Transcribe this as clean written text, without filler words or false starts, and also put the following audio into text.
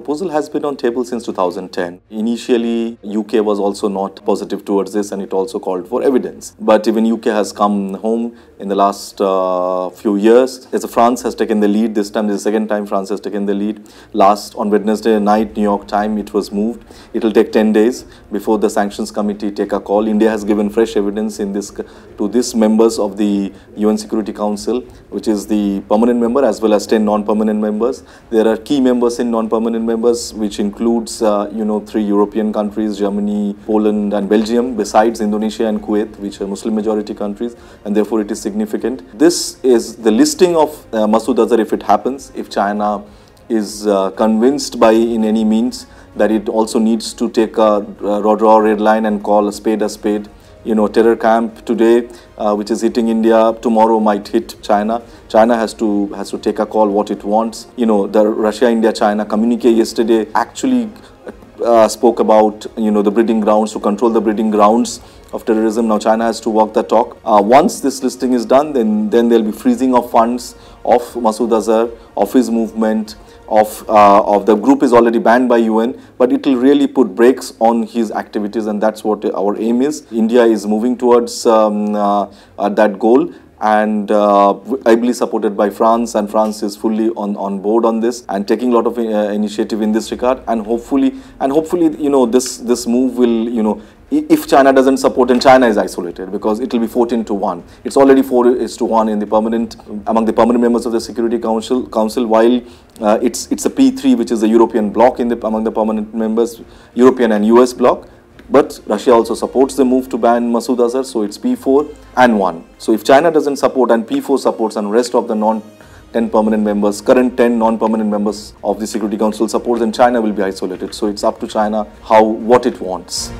proposal has been on table since 2010. Initially, UK was also not positive towards this, and it also called for evidence. But even UK has come home in the last few years. As France has taken the lead this time, this is the second time France has taken the lead. Last on Wednesday night, New York time, it was moved. It will take 10 days before the Sanctions Committee take a call. India has given fresh evidence in this to these members of the UN Security Council, which is the permanent member as well as 10 non-permanent members. There are key members in non-permanent members, which includes 3 European countries, Germany, Poland and Belgium, besides Indonesia and Kuwait, which are Muslim majority countries, and therefore it is significant. This is the listing of Masood Azhar if it happens, if China is convinced by in any means that it also needs to take a draw red line and call a spade a spade. Terror camp today, which is hitting India, tomorrow might hit China. China has to take a call what it wants. The Russia-India-China communique yesterday actually spoke about the breeding grounds, to control the breeding grounds of terrorism. Now China has to walk the talk. Once this listing is done, then there will be freezing of funds of Masood Azhar, of his movement, of the group is already banned by UN, but it will really put brakes on his activities, and that's what our aim is. India is moving towards that goal, and ably supported by France, and France is fully on board on this and taking a lot of initiative in this regard, and hopefully this move will if China doesn't support, and China is isolated, because it will be 14-1. It's already 4-1 in among the permanent members of the Security Council. While it's a P3, which is the European bloc among the permanent members, European and US bloc. But Russia also supports the move to ban Masood Azhar, so it's P4-1. So if China doesn't support and P4 supports, and rest of the non-10 permanent members, current 10 non-permanent members of the Security Council supports, then China will be isolated. So it's up to China what it wants.